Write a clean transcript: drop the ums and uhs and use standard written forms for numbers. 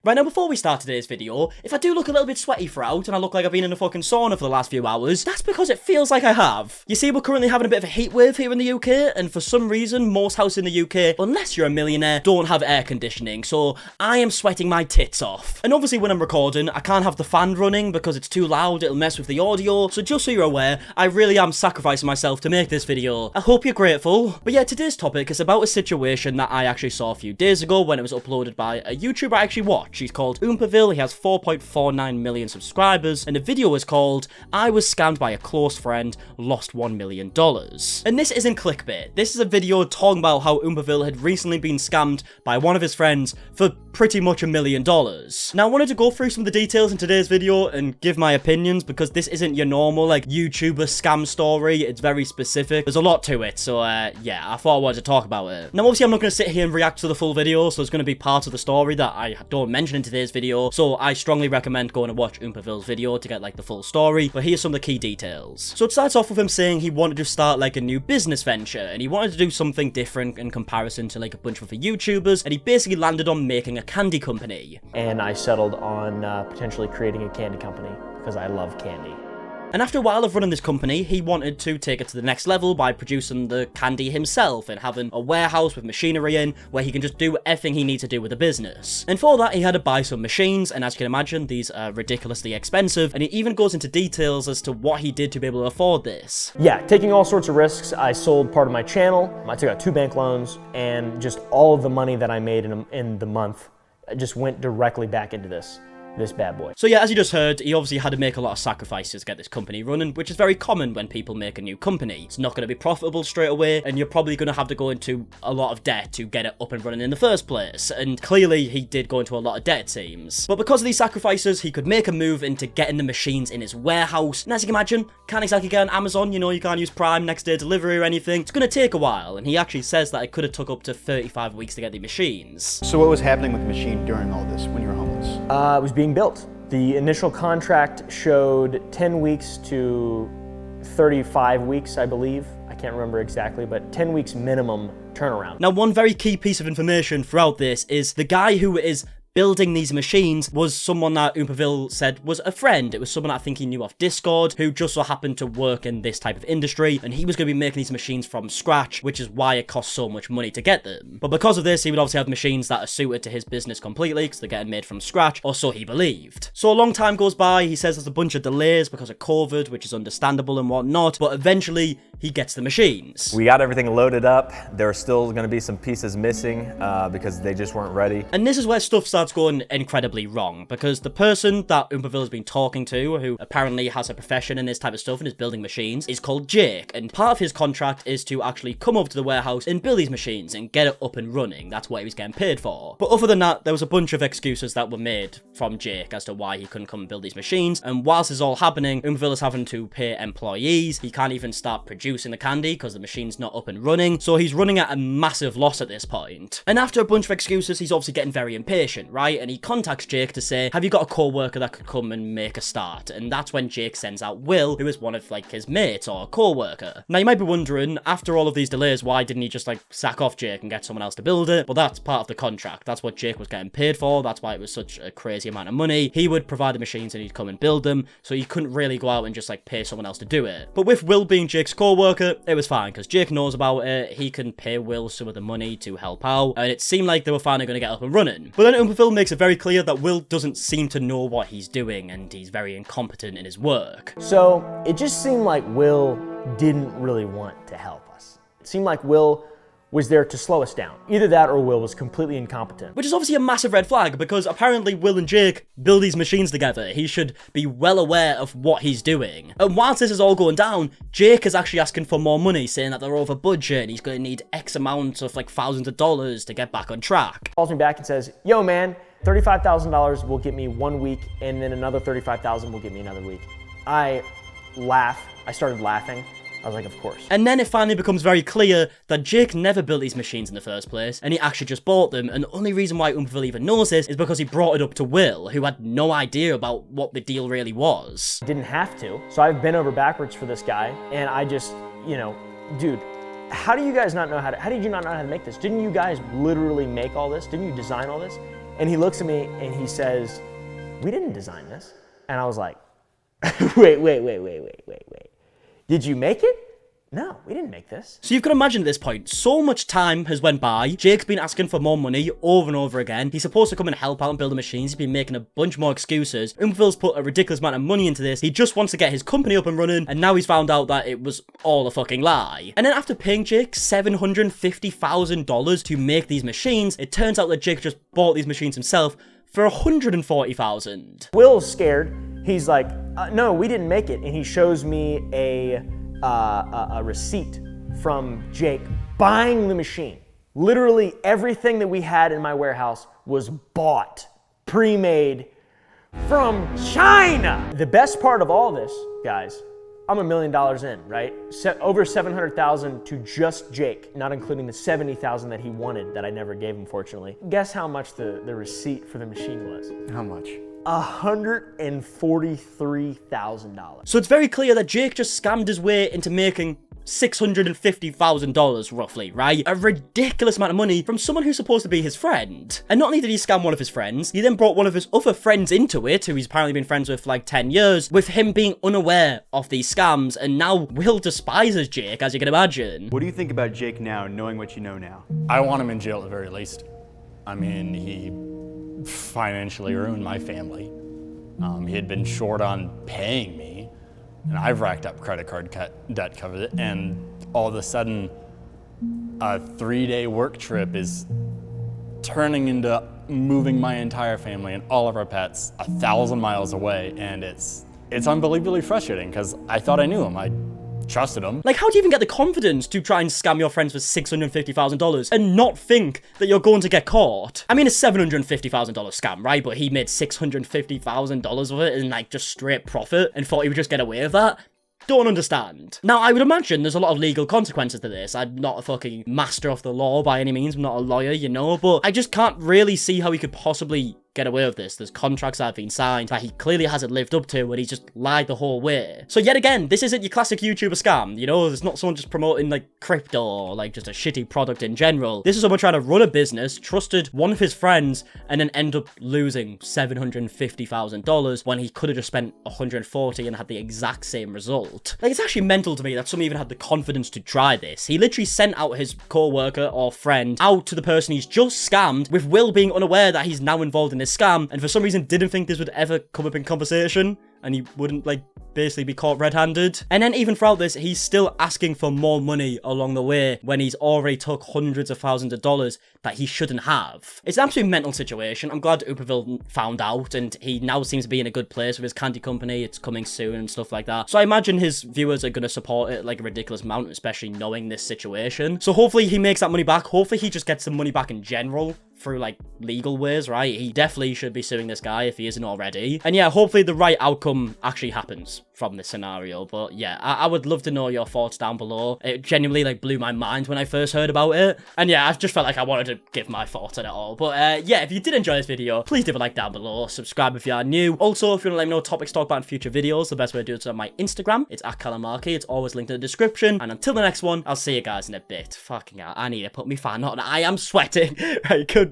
Right now, before we start today's video, if I do look a little bit sweaty throughout and I look like I've been in a fucking sauna for the last few hours, that's because it feels like I have. You see, we're currently having a bit of a heat wave here in the UK, and for some reason, most houses in the UK, unless you're a millionaire, don't have air conditioning, so I am sweating my tits off. And obviously when I'm recording, I can't have the fan running because it's too loud, it'll mess with the audio, so just so you're aware, I really am sacrificing myself to make this video. I hope you're grateful. But yeah, today's topic is about a situation that I actually saw a few days ago when it was uploaded by a YouTuber I actually watch. He's called Oompaville, he has 4.49 million subscribers, and the video is called, I was scammed by a close friend, lost $1 million. And this isn't clickbait, this is a video talking about how Oompaville had recently been scammed by one of his friends for pretty much $1 million. Now I wanted to go through some of the details in today's video and give my opinions because this isn't your normal like YouTuber scam story, it's very specific, there's a lot to it, so yeah, I thought I wanted to talk about it. Now obviously I'm not going to sit here and react to the full video, so there's going to be parts of the story that I don't mention in today's video, so I strongly recommend going to watch Oompaville's video to get like the full story, but here's some of the key details. So it starts off with him saying he wanted to start like a new business venture, and he wanted to do something different in comparison to like a bunch of other YouTubers, and he basically landed on making a candy company. And I settled on potentially creating a candy company because I love candy. And after a while of running this company, he wanted to take it to the next level by producing the candy himself and having a warehouse with machinery in where he can just do everything he needs to do with the business. And for that, he had to buy some machines, and as you can imagine, these are ridiculously expensive, and he even goes into details as to what he did to be able to afford this. Yeah, taking all sorts of risks. I sold part of my channel, I took out 2 bank loans, and just all of the money that I made in the month just went directly back into this bad boy. So yeah, as you just heard, he obviously had to make a lot of sacrifices to get this company running, which is very common when people make a new company. It's not going to be profitable straight away, and you're probably going to have to go into a lot of debt to get it up and running in the first place. And clearly, he did go into a lot of debt, it seems. But because of these sacrifices, he could make a move into getting the machines in his warehouse. And as you can imagine, can't exactly get on Amazon, you know, you can't use Prime next day delivery or anything. It's going to take a while, and he actually says that it could have took up to 35 weeks to get the machines. So what was happening with the machine during all this when you were homeless? It was being built. The initial contract showed 10 weeks to 35 weeks, I believe. I can't remember exactly, but 10 weeks minimum turnaround. Now, one very key piece of information throughout this is the guy who is building these machines was someone that Oompaville said was a friend. It was someone I think he knew off Discord who just so happened to work in this type of industry, and he was going to be making these machines from scratch, which is why it costs so much money to get them. But because of this, he would obviously have machines that are suited to his business completely because they're getting made from scratch, or so he believed. So a long time goes by, he says there's a bunch of delays because of COVID, which is understandable and whatnot, but eventually he gets the machines. We got everything loaded up. There are still going to be some pieces missing because they just weren't ready. And this is where stuff starts going incredibly wrong, because the person that Oompaville has been talking to, who apparently has a profession in this type of stuff and is building machines, is called Jake, and part of his contract is to actually come over to the warehouse and build these machines and get it up and running. That's what he was getting paid for. But other than that, there was a bunch of excuses that were made from Jake as to why he couldn't come and build these machines, and whilst this is all happening, Oompaville is having to pay employees. He can't even start producing the candy because the machine's not up and running, so he's running at a massive loss at this point. And after a bunch of excuses, he's obviously getting very impatient, right? And he contacts Jake to say, have you got a co-worker that could come and make a start? And that's when Jake sends out Will, who is one of like his mates or a co-worker. Now you might be wondering, after all of these delays, why didn't he just like sack off Jake and get someone else to build it? Well, that's part of the contract. That's what Jake was getting paid for. That's why it was such a crazy amount of money. He would provide the machines and he'd come and build them, so he couldn't really go out and just like pay someone else to do it. But with Will being Jake's co-worker, it was fine because Jake knows about it. He can pay Will some of the money to help out, and it seemed like they were finally going to get up and running. But then Oompaville makes it very clear that Will doesn't seem to know what he's doing, and he's very incompetent in his work. So it just seemed like Will didn't really want to help us. It seemed like Will was there to slow us down. Either that or Will was completely incompetent. Which is obviously a massive red flag, because apparently Will and Jake build these machines together. He should be well aware of what he's doing. And whilst this is all going down, Jake is actually asking for more money, saying that they're over budget and he's going to need X amount of like thousands of dollars to get back on track. Calls me back and says, yo man, $35,000 will get me 1 week, and then another $35,000 will get me another week. I started laughing. I was like, of course. And then it finally becomes very clear that Jake never built these machines in the first place, and he actually just bought them, and the only reason why Oompaville even knows this is because he brought it up to Will, who had no idea about what the deal really was. Didn't have to. So I've bent over backwards for this guy, and I just, you know, dude, how do you guys not know how to, how did you not know how to make this? Didn't you guys literally make all this? Didn't you design all this? And he looks at me and he says, "We didn't design this." And I was like, wait. Did you make it? No, we didn't make this. So you've got to imagine at this point, so much time has went by. Jake's been asking for more money over and over again. He's supposed to come and help out and build the machines. He's been making a bunch more excuses. Oompaville's put a ridiculous amount of money into this. He just wants to get his company up and running, and now he's found out that it was all a fucking lie. And then after paying Jake $750,000 to make these machines, it turns out that Jake just bought these machines himself for $140,000. Will's scared. He's like, "No, we didn't make it." And he shows me a receipt from Jake buying the machine. Literally everything that we had in my warehouse was bought, pre-made from China. The best part of all this, guys, I'm $1 million in, right? Over $700,000 to just Jake, not including the $70,000 that he wanted that I never gave him, fortunately. Guess how much the receipt for the machine was? How much? $143,000. So it's very clear that Jake just scammed his way into making $650,000 roughly, right? A ridiculous amount of money from someone who's supposed to be his friend. And not only did he scam one of his friends, he then brought one of his other friends into it, who he's apparently been friends with for like 10 years, with him being unaware of these scams, and now Will despises Jake, as you can imagine. What do you think about Jake now, knowing what you know now? I want him in jail at the very least. I mean, he financially ruined my family. He had been short on paying me, and I've racked up credit card debt covered, and all of a sudden, a 3-day work trip is turning into moving my entire family and all of our pets 1,000 miles away, and it's unbelievably frustrating because I thought I knew him. I trusted him. Like, how do you even get the confidence to try and scam your friends for $650,000 and not think that you're going to get caught? I mean, a $750,000 scam, right? But he made $650,000 of it in like just straight profit and thought he would just get away with that. Don't understand. Now, I would imagine there's a lot of legal consequences to this. I'm not a fucking master of the law by any means. I'm not a lawyer, you know, but I just can't really see how he could possibly get away with this. There's contracts that have been signed that he clearly hasn't lived up to, and he's just lied the whole way. So yet again, this isn't your classic YouTuber scam, you know? There's not someone just promoting like crypto or like just a shitty product in general. This is someone trying to run a business, trusted one of his friends, and then end up losing $750,000 when he could have just spent $140 and had the exact same result. Like, it's actually mental to me that someone even had the confidence to try this. He literally sent out his co-worker or friend out to the person he's just scammed, with Will being unaware that he's now involved in this scam, and for some reason didn't think this would ever come up in conversation, and he wouldn't like basically be caught red-handed. And then even throughout this, he's still asking for more money along the way when he's already took hundreds of thousands of dollars that he shouldn't have. It's an absolute mental situation. I'm glad Oompaville found out, and he now seems to be in a good place with his candy company. It's coming soon and stuff like that. So I imagine his viewers are going to support it like a ridiculous amount, especially knowing this situation. So hopefully he makes that money back. Hopefully he just gets some money back in general through like legal ways, right? He definitely should be suing this guy if he isn't already. And yeah, hopefully the right outcome actually happens from this scenario. But yeah, I would love to know your thoughts down below. It genuinely like blew my mind when I first heard about it. And yeah, I just felt like I wanted to give my thoughts on it all. But yeah, if you did enjoy this video, please leave a like down below. Subscribe if you are new. Also, if you want to let me know topics to talk about in future videos, the best way to do it is on my Instagram. It's @MARKIE. It's always linked in the description. And until the next one, I'll see you guys in a bit. Fucking hell, I need to put my fan on. I am sweating. Right, goodbye.